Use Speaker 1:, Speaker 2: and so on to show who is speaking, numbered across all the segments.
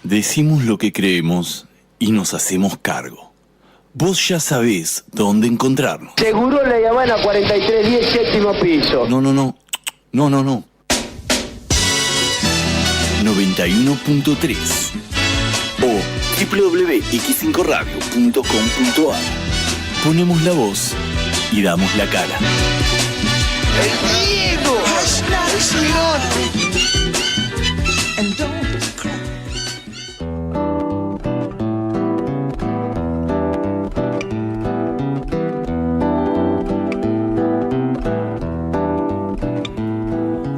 Speaker 1: Decimos lo que creemos y nos hacemos cargo. Vos ya sabés dónde encontrarnos.
Speaker 2: Seguro le llaman a 4310 séptimo piso.
Speaker 1: No. 91.3 o www.x5radio.com.ar. Ponemos la voz y damos la cara.
Speaker 2: ¡El Diego! ¡El Girón!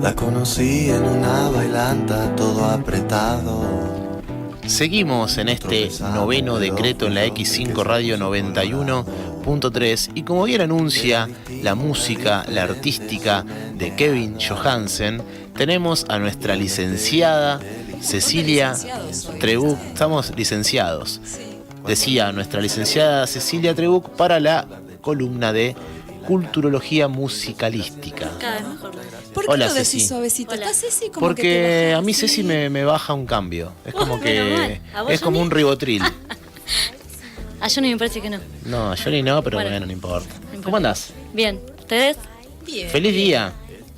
Speaker 3: La conocí en una bailanta, todo apretado.
Speaker 4: Seguimos en este noveno decreto en la X5 Radio 91.3 y como bien anuncia la música, la artística de Kevin Johansen, tenemos a nuestra licenciada Cecilia Trebuch. Estamos licenciados. Decía nuestra licenciada Cecilia Trebuch para la columna de Culturología Musicalística.
Speaker 5: Cada vez mejor. ¿Por qué
Speaker 4: Hola,
Speaker 5: lo decís
Speaker 4: Ceci.
Speaker 5: suavecito?
Speaker 4: Hola.
Speaker 5: ¿Estás Ceci? Como que te
Speaker 4: Porque
Speaker 5: baja
Speaker 4: a mí
Speaker 5: así.
Speaker 4: Ceci me baja un cambio. Es como que es como un ribotril.
Speaker 6: A Johnny me parece que no.
Speaker 4: No, a Johnny no, pero
Speaker 6: Bueno.
Speaker 4: bueno, no importa. ¿Cómo andás?
Speaker 6: Bien, ¿ustedes?
Speaker 5: Bien.
Speaker 4: Feliz día.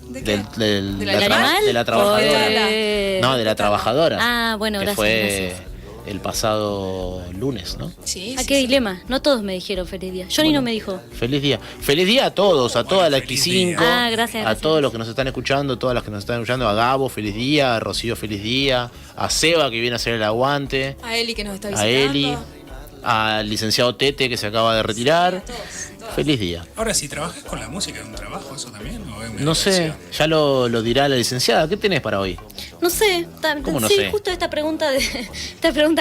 Speaker 5: ¿De qué?
Speaker 4: Del-
Speaker 5: ¿Del
Speaker 4: la
Speaker 5: animal?
Speaker 4: de la trabajadora.
Speaker 6: De-
Speaker 4: No, de la trabajadora.
Speaker 6: Ah, bueno,
Speaker 4: que
Speaker 6: gracias,
Speaker 4: fue
Speaker 6: gracias.
Speaker 4: el pasado lunes, ¿no?
Speaker 5: Sí,
Speaker 6: ¿A
Speaker 5: sí,
Speaker 6: qué
Speaker 5: sí.
Speaker 6: dilema? No todos me dijeron feliz día. Johnny no me dijo.
Speaker 4: Feliz día. Feliz día a todos, a toda la
Speaker 7: feliz
Speaker 4: X5.
Speaker 7: día.
Speaker 6: Ah, gracias,
Speaker 4: A
Speaker 6: gracias.
Speaker 4: todos los que nos están escuchando, todas las que nos están escuchando. A Gabo, feliz día. A Rocío, feliz día. A Seba, que viene a hacer el aguante.
Speaker 5: A Eli que nos está
Speaker 4: A
Speaker 5: visitando.
Speaker 4: Eli. Al licenciado Tete, que se acaba de retirar. Feliz día.
Speaker 7: Ahora, si trabajas con la música, ¿es un trabajo eso también? ¿O es una
Speaker 4: No sé,
Speaker 7: diversión?
Speaker 4: ya lo dirá la licenciada. ¿Qué tenés para hoy?
Speaker 6: No sé.
Speaker 4: ¿Cómo no
Speaker 6: sí,
Speaker 4: sé?
Speaker 6: justo esta pregunta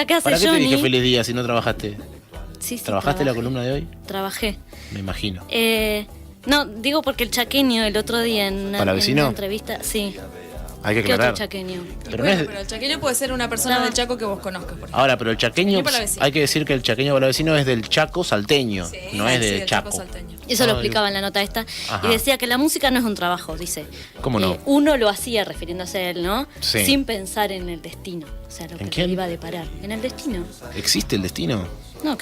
Speaker 6: que hace
Speaker 4: ¿Para qué te
Speaker 6: Johnny.
Speaker 4: dije feliz día si no trabajaste?
Speaker 6: Sí, sí,
Speaker 4: ¿Trabajaste la
Speaker 6: trabajé.
Speaker 4: columna de hoy?
Speaker 6: Trabajé.
Speaker 4: Me imagino.
Speaker 6: No, digo porque el chaqueño el otro día en una
Speaker 4: ¿Palavecino?
Speaker 6: entrevista. Sí.
Speaker 4: Hay que
Speaker 6: ¿Qué otro
Speaker 4: aclarar.
Speaker 6: chaqueño?
Speaker 4: Pero no
Speaker 5: Bueno,
Speaker 4: es-
Speaker 5: pero el chaqueño puede ser una persona
Speaker 6: No.
Speaker 5: del Chaco que vos conozcas, por ejemplo.
Speaker 4: Ahora, pero el chaqueño,
Speaker 5: Chaqueño palavecino.
Speaker 4: hay que decir que el chaqueño palavecino es del Chaco salteño,
Speaker 5: Sí,
Speaker 4: no es
Speaker 5: sí,
Speaker 4: de
Speaker 5: del Chaco
Speaker 4: Chaco.
Speaker 5: salteño.
Speaker 6: Eso
Speaker 4: No,
Speaker 6: lo explicaba en la nota esta.
Speaker 4: Ajá.
Speaker 6: Y decía que la música no es un trabajo, dice.
Speaker 4: ¿Cómo no?
Speaker 6: Uno lo hacía refiriéndose a él, ¿no?
Speaker 4: Sí.
Speaker 6: Sin pensar en el destino. O sea, lo que
Speaker 4: ¿En
Speaker 6: le
Speaker 4: quién?
Speaker 6: iba a deparar. En el destino.
Speaker 4: ¿Existe el destino?
Speaker 6: No,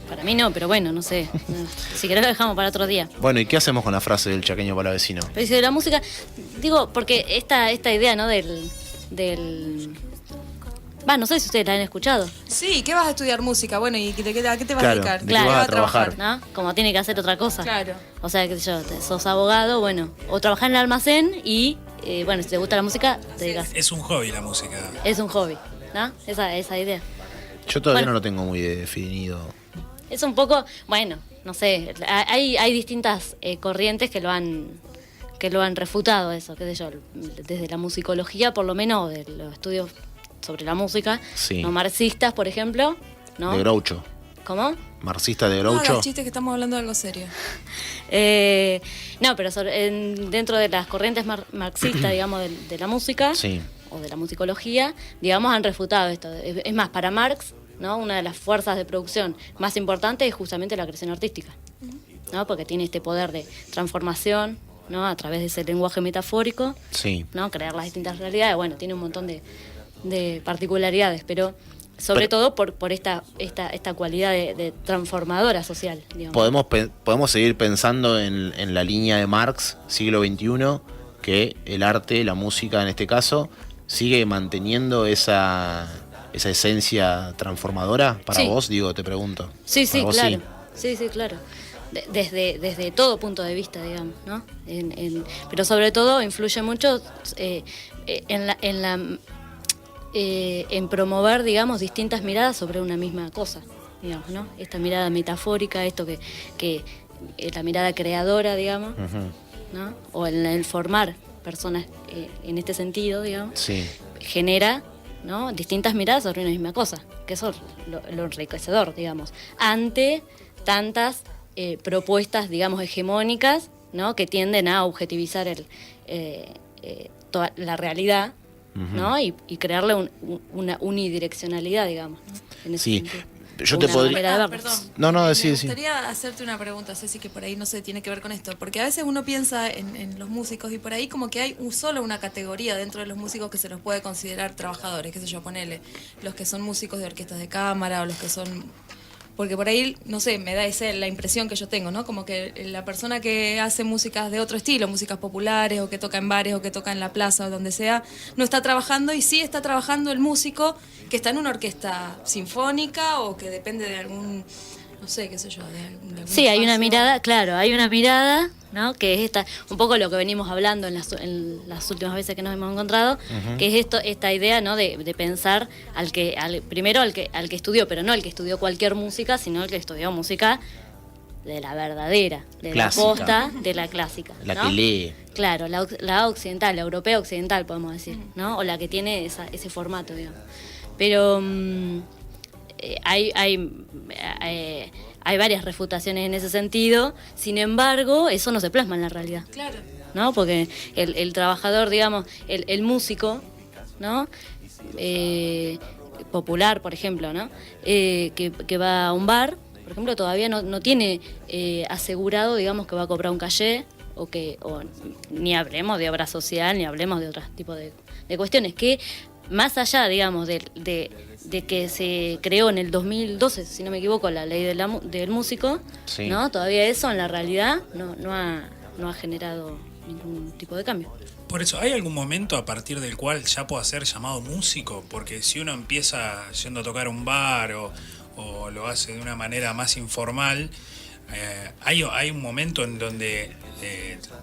Speaker 6: para mí no, pero bueno, no sé. No. Si querés lo dejamos para otro día.
Speaker 4: Bueno, ¿y qué hacemos con la frase del chaqueño palavecino?
Speaker 6: Pero dice, la música, digo, porque esta idea, ¿no? No sé si ustedes la han escuchado,
Speaker 5: Sí, ¿qué vas a estudiar música? Bueno, ¿y a qué te vas
Speaker 4: Claro,
Speaker 5: a dedicar?
Speaker 4: ¿de
Speaker 6: qué vas
Speaker 4: a trabajar?
Speaker 6: ¿no? Como tiene que hacer otra cosa.
Speaker 5: Claro.
Speaker 6: O sea, qué sé yo, sos abogado, bueno, o trabajás en el almacén y, bueno, si te gusta la música, te dedicas.
Speaker 7: Es un hobby la música.
Speaker 6: Es un hobby, ¿no? Esa idea.
Speaker 4: Yo todavía
Speaker 6: Bueno.
Speaker 4: no lo tengo muy definido.
Speaker 6: Es un poco, bueno, no sé, hay distintas corrientes que lo han refutado eso, qué sé yo, desde la musicología por lo menos, de los estudios sobre la música,
Speaker 4: Sí.
Speaker 6: no marxistas, por ejemplo, ¿no?
Speaker 4: De Groucho.
Speaker 6: ¿Cómo?
Speaker 4: Marxista de
Speaker 5: No
Speaker 4: Groucho.
Speaker 5: hagas chistes que estamos hablando de algo serio.
Speaker 6: No, pero dentro de las corrientes marxistas, digamos, de la música,
Speaker 4: Sí.
Speaker 6: o de la musicología, digamos, han refutado esto. Es más, para Marx, ¿no? Una de las fuerzas de producción más importantes es justamente la creación artística, ¿no? Porque tiene este poder de transformación, ¿no? A través de ese lenguaje metafórico,
Speaker 4: Sí.
Speaker 6: ¿no? Crear las distintas realidades. Bueno, tiene un montón de particularidades, pero sobre todo por esta cualidad de transformadora social, digamos.
Speaker 4: Podemos seguir pensando en la línea de Marx, siglo XXI, que el arte, la música en este caso, sigue manteniendo esa esencia transformadora para
Speaker 6: Sí.
Speaker 4: vos, digo, te pregunto.
Speaker 6: Sí, sí,
Speaker 4: Para vos,
Speaker 6: claro. Sí, sí, claro. Desde todo punto de vista, digamos, ¿no? Pero sobre todo influye mucho en promover, digamos, distintas miradas sobre una misma cosa, digamos, ¿no? Esta mirada metafórica, esto que la mirada creadora, digamos,
Speaker 4: Ujú.
Speaker 6: ¿no? O en el formar personas en este sentido, digamos,
Speaker 4: Sí.
Speaker 6: genera, ¿no? Distintas miradas sobre una misma cosa, que eso es lo enriquecedor, digamos, ante tantas propuestas, digamos, hegemónicas, ¿no? Que tienden a objetivizar toda la realidad, ¿no? Y crearle una unidireccionalidad, digamos, ¿no? En ese
Speaker 4: Sí,
Speaker 6: sentido.
Speaker 4: Yo te
Speaker 6: una
Speaker 4: podría...
Speaker 6: manera de verlo.
Speaker 5: Perdón.
Speaker 4: No,
Speaker 5: Me
Speaker 4: sí.
Speaker 5: gustaría hacerte una pregunta, Ceci, que por ahí no sé, tiene que ver con esto. Porque a veces uno piensa en los músicos y por ahí como que hay solo una categoría dentro de los músicos que se los puede considerar trabajadores, qué sé yo, ponele, los que son músicos de orquestas de cámara o los que son... Porque por ahí, no sé, me da esa la impresión que yo tengo, ¿no? Como que la persona que hace músicas de otro estilo, músicas populares o que toca en bares o que toca en la plaza o donde sea, no está trabajando y sí está trabajando el músico que está en una orquesta sinfónica o que depende de algún, no sé, qué sé yo, de algún
Speaker 6: Sí, hay una
Speaker 5: espacio.
Speaker 6: mirada, claro, hay una mirada, ¿no? Que es esta, un poco lo que venimos hablando en las últimas veces que nos hemos encontrado, que es esta idea, ¿no? De pensar primero al que estudió, pero no al que estudió cualquier música, sino al que estudió música de la verdadera, de
Speaker 4: Clásica.
Speaker 6: la posta, de la clásica,
Speaker 4: La
Speaker 6: ¿no?
Speaker 4: que lee.
Speaker 6: Claro, la occidental, la europea occidental, podemos decir, ¿no? O la que tiene ese formato, digamos. Pero hay varias refutaciones en ese sentido, sin embargo, eso no se plasma en la realidad,
Speaker 5: Claro.
Speaker 6: ¿no? Porque el trabajador, digamos, el músico, ¿no? Popular, por ejemplo, ¿no? Que va a un bar, por ejemplo, todavía no tiene asegurado, digamos, que va a cobrar un caché, o ni hablemos de obra social, ni hablemos de otros tipos de cuestiones que, más allá, digamos, de que se creó en el 2012, si no me equivoco, la ley del músico,
Speaker 4: Sí.
Speaker 6: ¿no? Todavía eso en la realidad no ha generado ningún tipo de cambio.
Speaker 7: Por eso, ¿hay algún momento a partir del cual ya pueda ser llamado músico? Porque si uno empieza yendo a tocar a un bar o lo hace de una manera más informal, hay un momento en donde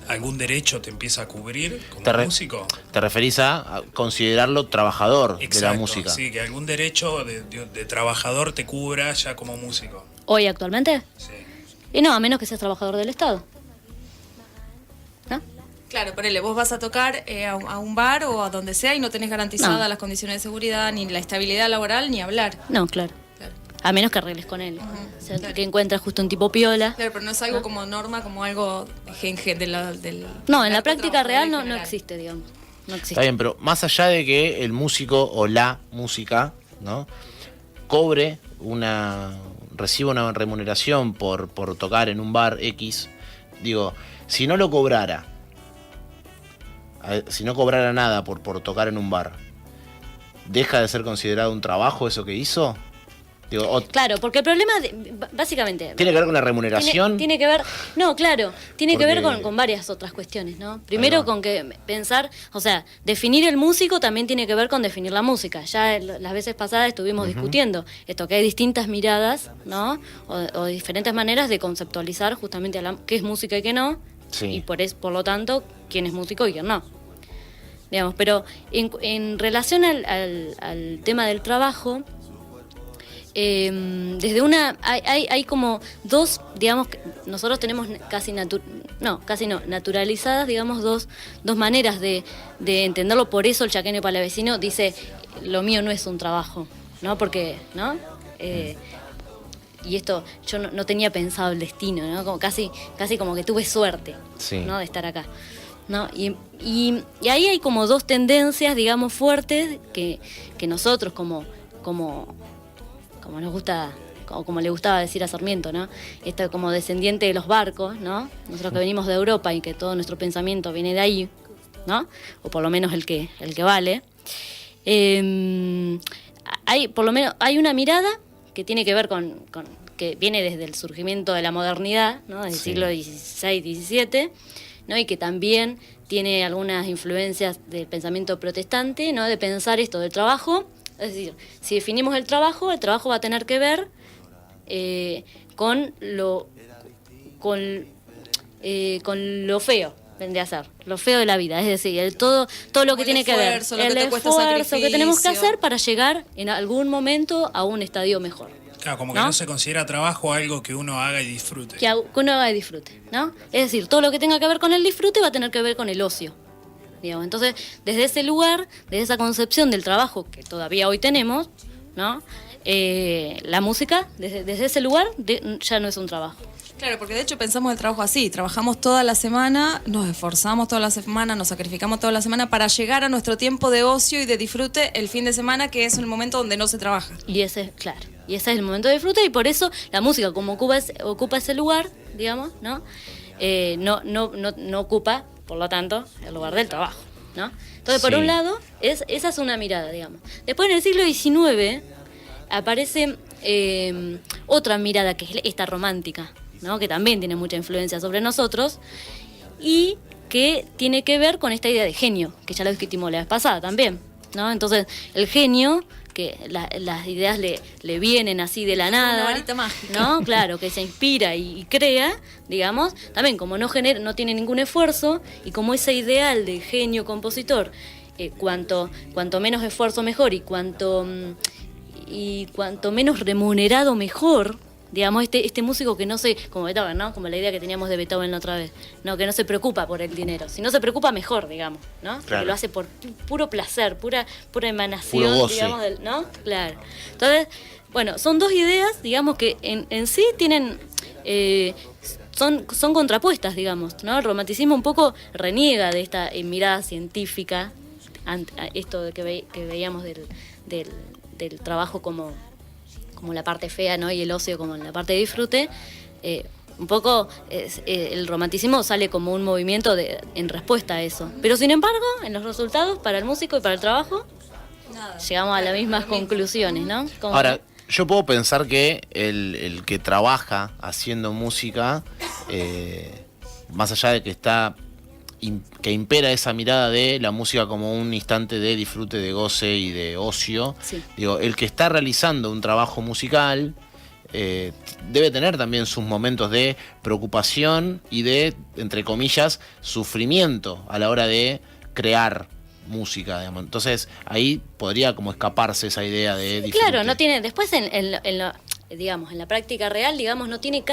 Speaker 7: algún derecho te empieza a cubrir como músico.
Speaker 4: ¿Te referís a considerarlo trabajador de la
Speaker 7: Exacto,
Speaker 4: música?
Speaker 7: sí, que algún derecho de trabajador te cubra ya como músico.
Speaker 6: ¿Hoy actualmente?
Speaker 7: Sí.
Speaker 6: Y no, a menos que seas trabajador del Estado. ¿No?
Speaker 5: Claro, ponele, vos vas a tocar a un bar o a donde sea y no tenés garantizadas
Speaker 6: No.
Speaker 5: las condiciones de seguridad, ni la estabilidad laboral, ni hablar.
Speaker 6: No, claro.
Speaker 5: Claro.
Speaker 6: A menos que arregles con él. O sea,
Speaker 5: claro.
Speaker 6: que encuentras justo un tipo piola.
Speaker 5: Claro, pero no es algo como norma, como algo del...
Speaker 6: No, en
Speaker 5: del
Speaker 6: la práctica
Speaker 5: trabajo
Speaker 6: real
Speaker 5: en
Speaker 6: no
Speaker 5: general.
Speaker 6: existe, digamos. No existe.
Speaker 4: Está bien, pero más allá de que el músico o la música, ¿no? reciba una remuneración por tocar en un bar X, digo, si no lo cobrara, si no cobrara nada por tocar en un bar, ¿deja de ser considerado un trabajo eso que hizo? Digo,
Speaker 6: Claro, porque el problema, básicamente...
Speaker 4: ¿tiene que ver con la remuneración?
Speaker 6: Tiene que ver, no, claro, tiene que ver
Speaker 4: Porque-
Speaker 6: con varias otras cuestiones, ¿no? Primero
Speaker 4: va.
Speaker 6: con que pensar, o sea, definir el músico también tiene que ver con definir la música. Ya las veces pasadas estuvimos discutiendo esto, que hay distintas miradas, ¿no? O diferentes maneras de conceptualizar justamente qué es música y qué no,
Speaker 4: Sí.
Speaker 6: y por lo tanto, quién es músico y quién no. Digamos, pero en relación al tema del trabajo, desde hay como dos, digamos, nosotros tenemos naturalizadas, digamos, dos maneras de entenderlo. Por eso el chaqueño palavecino dice, lo mío no es un trabajo, ¿no? Porque, ¿no? Y esto, yo no tenía pensado el destino, ¿no? Como casi como que tuve suerte,
Speaker 4: Sí.
Speaker 6: ¿no? De estar acá, ¿no? Y ahí hay como dos tendencias, digamos, fuertes que nosotros como nos gusta, o como le gustaba decir a Sarmiento, ¿no? Esto como descendiente de los barcos, ¿no? Nosotros que venimos de Europa y que todo nuestro pensamiento viene de ahí, ¿no? O por lo menos el que vale. Por lo menos hay una mirada que tiene que ver con que viene desde el surgimiento de la modernidad, ¿no? Del siglo XVI, XVII, ¿no? Y que también tiene algunas influencias del pensamiento protestante, ¿no? De pensar esto del trabajo. Es decir, si definimos el trabajo va a tener que ver con lo feo, vendría a ser, lo feo de la vida. Es decir, todo lo que
Speaker 5: El
Speaker 6: tiene que ver,
Speaker 5: esfuerzo, lo que te cuesta
Speaker 6: esfuerzo que tenemos que
Speaker 5: sacrificio.
Speaker 6: hacer para llegar en algún momento a un estadio mejor.
Speaker 7: Claro, como que
Speaker 6: ¿No?
Speaker 7: no se considera trabajo algo que uno haga y disfrute.
Speaker 6: Que uno haga disfrute, ¿no? Es decir, todo lo que tenga que ver con el disfrute va a tener que ver con el ocio. Digamos. Entonces, desde ese lugar, desde esa concepción del trabajo que todavía hoy tenemos, ¿no? La música, desde ese lugar, ya no es un trabajo.
Speaker 5: Claro, porque de hecho pensamos el trabajo así, trabajamos toda la semana, nos esforzamos toda la semana, nos sacrificamos toda la semana para llegar a nuestro tiempo de ocio y de disfrute el fin de semana, que es el momento donde no se trabaja.
Speaker 6: Y ese, claro. Y ese es el momento de disfrute, y por eso la música, como ocupa ese lugar, digamos, ¿no? No ocupa, por lo tanto, el lugar del trabajo, ¿no? Entonces, por un lado, esa es una mirada, digamos. Después, en el siglo XIX, aparece otra mirada, que es esta romántica, ¿no? Que también tiene mucha influencia sobre nosotros, y que tiene que ver con esta idea de genio, que ya lo discutimos la vez pasada también, ¿no? Entonces, el genio, que las ideas le vienen así de la nada,
Speaker 5: una varita mágica,
Speaker 6: ¿no? Claro, que se inspira y crea, digamos, también como no tiene ningún esfuerzo, y como ese ideal de genio compositor, cuanto menos esfuerzo mejor, y cuanto menos remunerado mejor, digamos, este músico que no se, como Beethoven, ¿no? Como la idea que teníamos de Beethoven la otra vez, ¿no? Que no se preocupa por el dinero. Si no se preocupa, mejor, digamos, ¿no?
Speaker 4: Claro.
Speaker 6: Porque lo hace por puro placer, pura emanación,
Speaker 4: Puro goce.
Speaker 6: digamos, ¿no? Claro. Entonces, bueno, son dos ideas, digamos, que en sí tienen... son contrapuestas, digamos, ¿no? El romanticismo un poco reniega de esta mirada científica, esto de que veíamos del trabajo como la parte fea, ¿no? Y el ocio como la parte de disfrute. Un poco el romanticismo sale como un movimiento en respuesta a eso. Pero sin embargo, en los resultados, para el músico y para el trabajo, llegamos a las mismas conclusiones, ¿no?
Speaker 4: Ahora, yo puedo pensar que el que trabaja haciendo música, más allá de que que impera esa mirada de la música como un instante de disfrute, de goce y de ocio,
Speaker 6: sí.
Speaker 4: Digo, el que está realizando un trabajo musical debe tener también sus momentos de preocupación y de, entre comillas, sufrimiento a la hora de crear música, digamos. Entonces ahí podría como escaparse esa idea de disfrute.
Speaker 6: Claro, no tiene, después en la práctica real, digamos, no tiene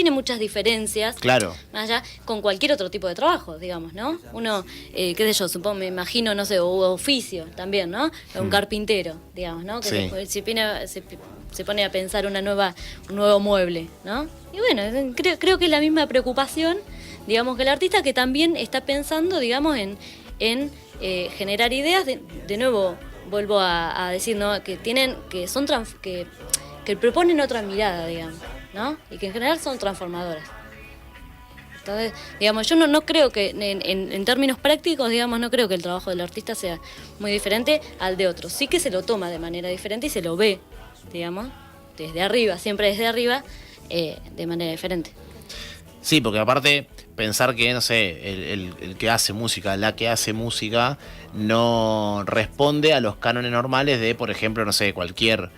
Speaker 6: muchas diferencias.
Speaker 4: Claro.
Speaker 6: Más allá con cualquier otro tipo de trabajo, digamos, ¿no? Uno, qué sé yo, me imagino, no sé, o oficio también, ¿no? Un carpintero, digamos, ¿no? Que
Speaker 4: Sí.
Speaker 6: se pone a pensar un nuevo mueble, ¿no? Y bueno, creo que es la misma preocupación, digamos, que el artista, que también está pensando, digamos, en generar ideas. De nuevo, vuelvo a decir, ¿no? Que proponen otra mirada, digamos, ¿no? Y que en general son transformadoras. Entonces, digamos, yo no creo que, en términos prácticos, digamos, no creo que el trabajo del artista sea muy diferente al de otro. Sí que se lo toma de manera diferente y se lo ve, digamos, desde arriba, siempre desde arriba, de manera diferente.
Speaker 4: Sí, porque aparte pensar que, no sé, el que hace música, la que hace música, no responde a los cánones normales de, por ejemplo, no sé, cualquier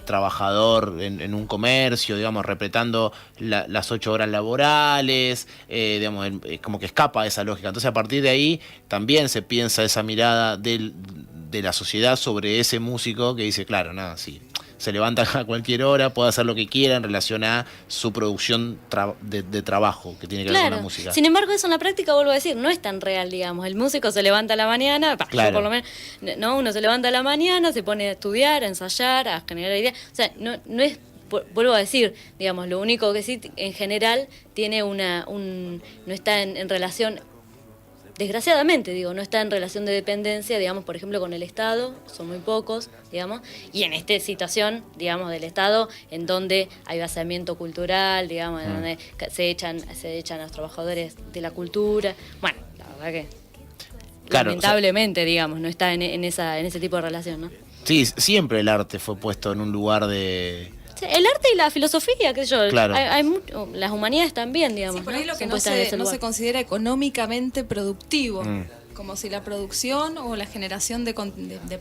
Speaker 4: trabajador en un comercio, digamos, respetando las 8 horas laborales, digamos, como que escapa de esa lógica. Entonces, a partir de ahí también se piensa esa mirada de la sociedad sobre ese músico que dice, claro, nada, sí, se levanta a cualquier hora, puede hacer lo que quiera en relación a su producción de trabajo que tiene que ver con la música.
Speaker 6: Sin embargo, eso en la práctica, vuelvo a decir, no es tan real, digamos. El músico se levanta a la mañana,
Speaker 4: Claro.
Speaker 6: yo por lo menos, no, uno se levanta a la mañana, se pone a estudiar, a ensayar, a generar ideas. O sea, no es, vuelvo a decir, digamos, lo único que sí, en general, tiene no está en relación. Desgraciadamente, digo, no está en relación de dependencia, digamos, por ejemplo, con el Estado, son muy pocos, digamos, y en esta situación, digamos, del Estado, en donde hay vaciamiento cultural, digamos, en donde se echan a los trabajadores de la cultura. Bueno, la verdad que,
Speaker 4: Claro,
Speaker 6: lamentablemente, digamos, no está en ese tipo de relación, ¿no?
Speaker 4: Sí, siempre el arte fue puesto en un lugar de...
Speaker 6: El arte y la filosofía, qué sé yo,
Speaker 4: Claro.
Speaker 6: las humanidades también, digamos.
Speaker 5: Sí, por ahí lo que
Speaker 6: Son
Speaker 5: no
Speaker 6: puestas en ese
Speaker 5: se
Speaker 6: lugar.
Speaker 5: considera económicamente productivo,
Speaker 4: Mm.
Speaker 5: como si la producción o la generación de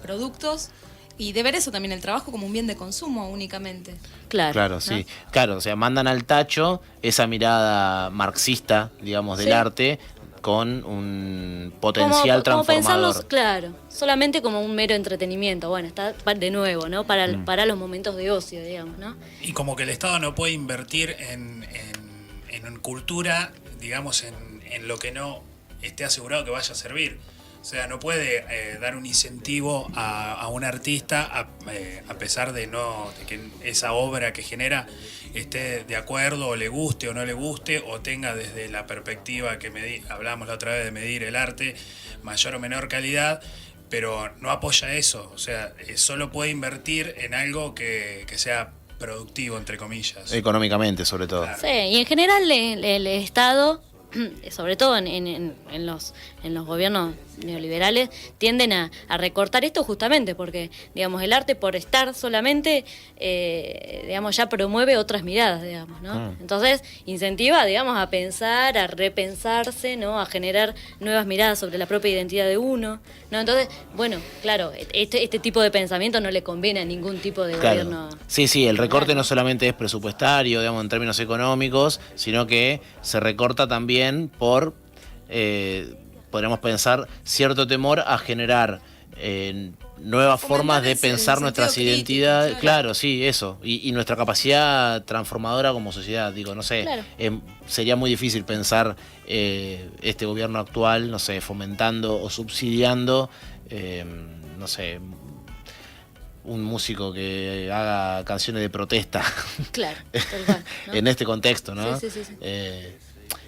Speaker 5: productos, y de ver eso también, el trabajo como un bien de consumo únicamente.
Speaker 4: Claro,
Speaker 5: ¿no?
Speaker 4: sí. Claro, o sea, mandan al tacho esa mirada marxista, digamos, del
Speaker 6: Sí.
Speaker 4: arte con un potencial
Speaker 6: como
Speaker 4: transformador.
Speaker 6: pensarlos, claro, solamente como un mero entretenimiento. Bueno, está de nuevo, ¿no? Para los momentos de ocio, digamos, ¿no?
Speaker 7: Y como que el Estado no puede invertir en cultura, digamos, en lo que no esté asegurado que vaya a servir. O sea, no puede dar un incentivo a un artista a pesar de que esa obra que genera esté de acuerdo, o le guste o no le guste, o tenga desde la perspectiva que hablamos la otra vez de medir el arte, mayor o menor calidad, pero no apoya eso. O sea, solo puede invertir en algo que sea productivo, entre comillas.
Speaker 4: Económicamente, sobre todo.
Speaker 7: Claro.
Speaker 6: Sí, y en general el Estado, sobre todo en los gobiernos neoliberales, tienden a recortar esto justamente porque, digamos, el arte por estar solamente, digamos, ya promueve otras miradas, digamos, ¿no? Entonces incentiva, digamos, a pensar, a repensarse, ¿no? A generar nuevas miradas sobre la propia identidad de uno, ¿no? Entonces, bueno, claro, este tipo de pensamiento no le conviene a ningún tipo de gobierno.
Speaker 4: Sí, el recorte no solamente es presupuestario, digamos, en términos económicos, sino que se recorta también por, podríamos pensar, cierto temor a generar nuevas formas de pensar nuestras identidades. Claro, sí, eso. Y nuestra capacidad transformadora como sociedad. Digo, no sé,
Speaker 6: Claro.
Speaker 4: sería muy difícil pensar este gobierno actual, no sé, fomentando o subsidiando, no sé, un músico que haga canciones de protesta.
Speaker 6: Claro, tal cual, ¿no?
Speaker 4: En este contexto, ¿no?
Speaker 6: Sí.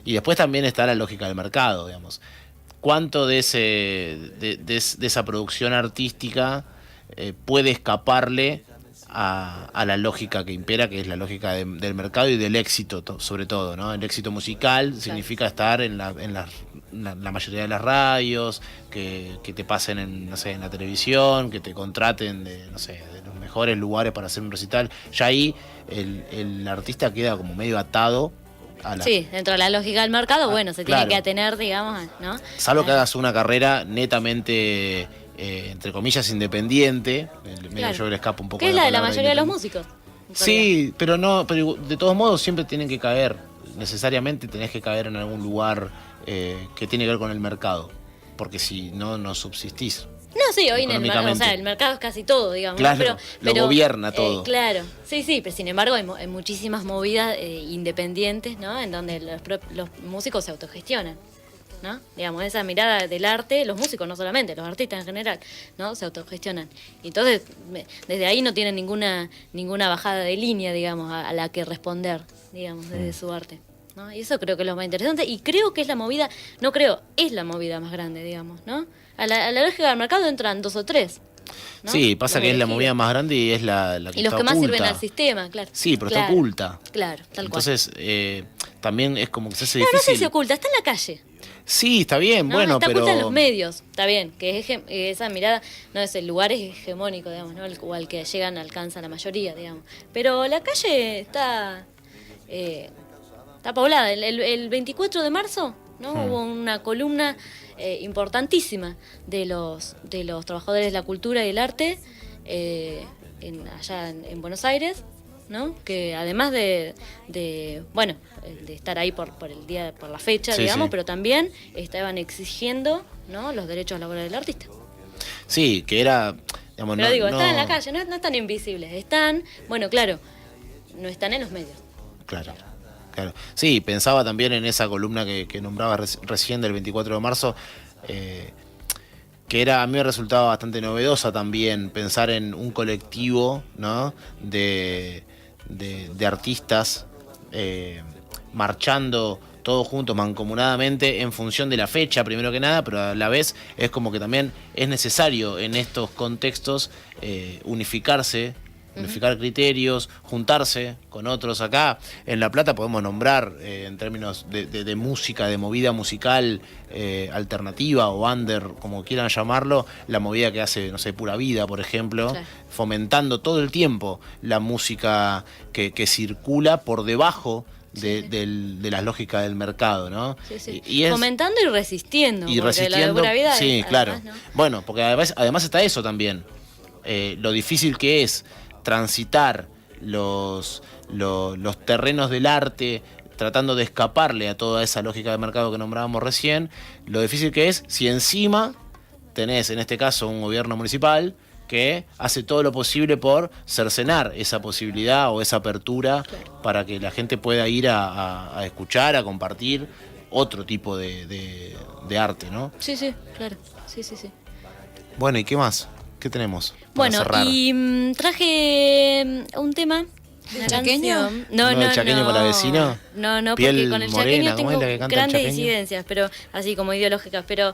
Speaker 4: Y después también está la lógica del mercado, digamos. ¿Cuánto de esa producción artística puede escaparle a la lógica que impera, que es la lógica del mercado y del éxito, sobre todo, ¿no? El éxito musical significa estar en la mayoría de las radios, que te pasen en la televisión, que te contraten de los mejores lugares para hacer un recital. Ya ahí el artista queda como medio atado a la...
Speaker 6: Sí, dentro de la lógica del mercado, bueno, se
Speaker 4: claro.
Speaker 6: tiene que atener, digamos, ¿no?
Speaker 4: Salvo que hagas una carrera netamente, entre comillas, independiente.
Speaker 6: Claro.
Speaker 4: Yo le escapo un poco.
Speaker 6: Que es la de la
Speaker 4: palabra
Speaker 6: mayoría de los
Speaker 4: independiente.
Speaker 6: músicos.
Speaker 4: Sí, pero de todos modos siempre tienen que caer. Necesariamente tenés que caer en algún lugar que tiene que ver con el mercado. Porque si no, no subsistís.
Speaker 6: No, sí, hoy en el mercado, o sea, el mercado es casi todo, digamos.
Speaker 4: Claro,
Speaker 6: ¿no?
Speaker 4: lo gobierna todo.
Speaker 6: Claro, sí, pero sin embargo hay muchísimas movidas independientes, ¿no? En donde los músicos se autogestionan, ¿no? Digamos, esa mirada del arte, los músicos no solamente, los artistas en general, ¿no? Se autogestionan. Entonces, desde ahí no tienen ninguna bajada de línea, digamos, a la que responder, digamos, desde su arte, ¿no? Y eso creo que es lo más interesante y creo que es la movida, es la movida más grande, digamos, ¿no? A la lógica del mercado entran 2 o 3. ¿no?
Speaker 4: Sí, pasa que es la movida más grande y es la que
Speaker 6: y los
Speaker 4: está
Speaker 6: que más
Speaker 4: oculta.
Speaker 6: sirven al sistema, claro.
Speaker 4: Sí, pero
Speaker 6: Claro,
Speaker 4: está oculta.
Speaker 6: Claro, tal cual.
Speaker 4: Entonces, también es como que se hace
Speaker 6: No, no
Speaker 4: difícil.
Speaker 6: sé si oculta, está en la calle.
Speaker 4: Sí, está bien,
Speaker 6: ¿no?
Speaker 4: bueno,
Speaker 6: está
Speaker 4: pero...
Speaker 6: oculta en los medios, está bien, que esa mirada no es el lugar hegemónico, digamos, ¿no? O al que llegan alcanza la mayoría, digamos. Pero la calle está poblada. El 24 de marzo, ¿no? Hubo una columna importantísima de los trabajadores de la cultura y el arte allá en Buenos Aires, ¿no? Que además de estar ahí por la fecha,
Speaker 4: Sí,
Speaker 6: digamos,
Speaker 4: sí.
Speaker 6: pero también estaban exigiendo, ¿no? Los derechos laborales del artista.
Speaker 4: Sí, que era... Digamos,
Speaker 6: Pero digo,
Speaker 4: no,
Speaker 6: están en la calle, no están invisibles, están, bueno, claro, no están en los medios.
Speaker 4: Claro. Sí, pensaba también en esa columna que nombraba recién del 24 de marzo, que a mí me resultaba bastante novedosa también pensar en un colectivo, ¿no? de artistas marchando todos juntos, mancomunadamente, en función de la fecha, primero que nada, pero a la vez es como que también es necesario en estos contextos unificar criterios, juntarse con otros. Acá en La Plata podemos nombrar, en términos de música, de movida musical alternativa o under, como quieran llamarlo, la movida que hace, no sé, Pura Vida, por ejemplo,
Speaker 6: Claro.
Speaker 4: fomentando todo el tiempo la música que circula por debajo de las lógicas del mercado, ¿no?
Speaker 6: Sí.
Speaker 4: Y
Speaker 6: Fomentando y resistiendo.
Speaker 4: y
Speaker 6: porque
Speaker 4: resistiendo,
Speaker 6: la de Pura Vida
Speaker 4: sí,
Speaker 6: es,
Speaker 4: claro.
Speaker 6: además, ¿no?
Speaker 4: Bueno, porque además está eso también. Lo difícil que es transitar los terrenos del arte, tratando de escaparle a toda esa lógica de mercado que nombrábamos recién, lo difícil que es si encima tenés, en este caso, un gobierno municipal que hace todo lo posible por cercenar esa posibilidad o esa apertura para que la gente pueda ir a escuchar, a compartir otro tipo de arte, ¿no?
Speaker 6: Sí, claro. Sí.
Speaker 4: Bueno, ¿y qué más? ¿Qué tenemos para
Speaker 6: Bueno,
Speaker 4: cerrar?
Speaker 6: y traje un tema Una
Speaker 5: chaqueño?
Speaker 6: canción.
Speaker 4: ¿No de chaqueño para vecino?
Speaker 6: No,
Speaker 4: Piel
Speaker 6: porque con el
Speaker 4: morena,
Speaker 6: chaqueño
Speaker 4: ¿cómo es
Speaker 6: tengo
Speaker 4: la que canta el
Speaker 6: grandes
Speaker 4: chaqueño?
Speaker 6: disidencias, pero así como ideológicas, pero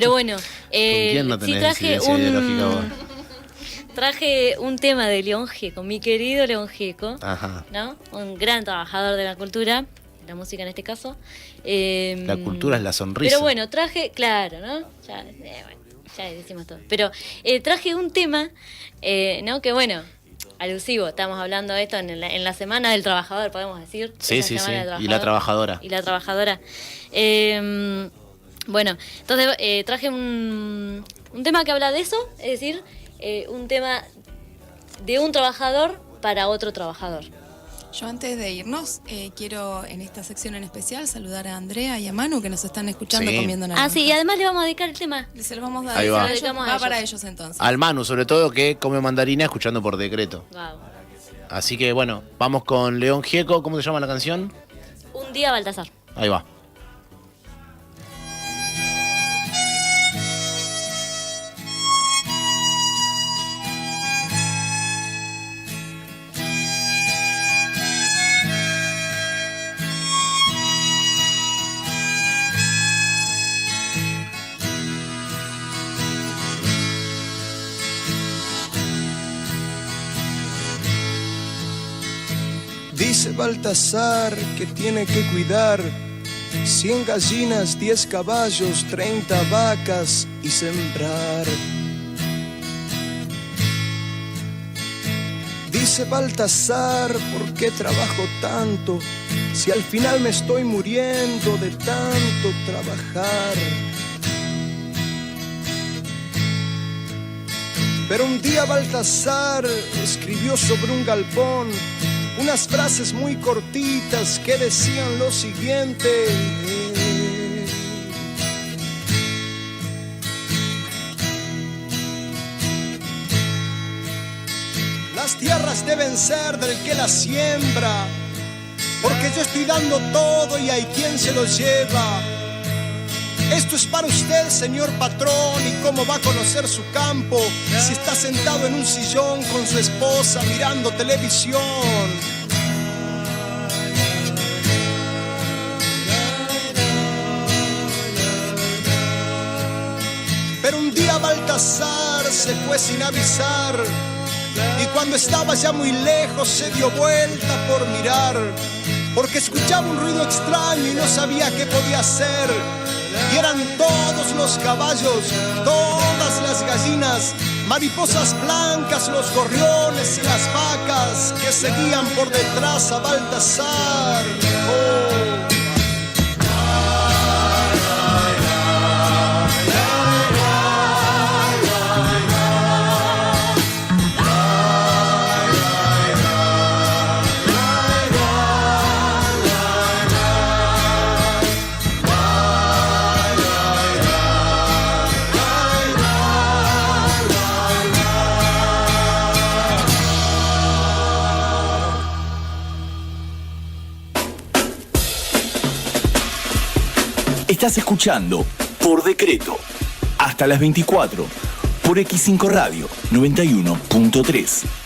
Speaker 6: bueno.
Speaker 4: ¿Con quién no tenés disidencia ideológica vos?
Speaker 6: Traje un tema de León Gieco, mi querido León Gieco,
Speaker 4: Ajá.
Speaker 6: ¿no? Un gran trabajador de la cultura, la música en este caso.
Speaker 4: La cultura es la sonrisa.
Speaker 6: Pero bueno, traje, claro, ¿no? Ya decimos todo. Pero traje un tema, ¿no? Que bueno, alusivo, estamos hablando de esto en la Semana del Trabajador, podemos decir.
Speaker 4: Sí,
Speaker 6: Es
Speaker 4: sí, sí.
Speaker 6: Semana del
Speaker 4: Y la trabajadora.
Speaker 6: Y la trabajadora. Bueno, entonces traje un tema que habla de eso, es decir, un tema de un trabajador para otro trabajador.
Speaker 5: Yo antes de irnos, quiero en esta sección en especial saludar a Andrea y a Manu que nos están escuchando
Speaker 4: Sí.
Speaker 5: comiendo naranja.
Speaker 6: Ah, sí, y además le vamos a dedicar el tema.
Speaker 5: Se los vamos a dar.
Speaker 4: Ahí va.
Speaker 5: Se los
Speaker 6: Dedicamos a
Speaker 5: va
Speaker 6: ellos.
Speaker 5: para ellos entonces.
Speaker 4: Al Manu, sobre todo, que come mandarina escuchando por decreto.
Speaker 6: Wow.
Speaker 4: Así que bueno, vamos con León Gieco. ¿Cómo se llama la canción?
Speaker 6: Un día Baltasar.
Speaker 4: Ahí va.
Speaker 8: Dice Baltasar que tiene que cuidar 100 gallinas, 10 caballos, 30 vacas y sembrar. Dice Baltasar, ¿por qué trabajo tanto? Si al final me estoy muriendo de tanto trabajar. Pero un día Baltasar escribió sobre un galpón unas frases muy cortitas que decían lo siguiente: las tierras deben ser del que las siembra, porque yo estoy dando todo y hay quien se lo lleva. Esto es para usted, señor patrón, y cómo va a conocer su campo si está sentado en un sillón con su esposa mirando televisión. Pero un día Baltasar se fue sin avisar, y cuando estaba ya muy lejos se dio vuelta por mirar, porque escuchaba un ruido extraño y no sabía qué podía hacer. Y eran todos los caballos, todas las gallinas, mariposas blancas, los gorriones y las vacas que seguían por detrás a Baltasar. Oh.
Speaker 1: Estás escuchando Por Decreto hasta las 24 por X5 Radio 91.3.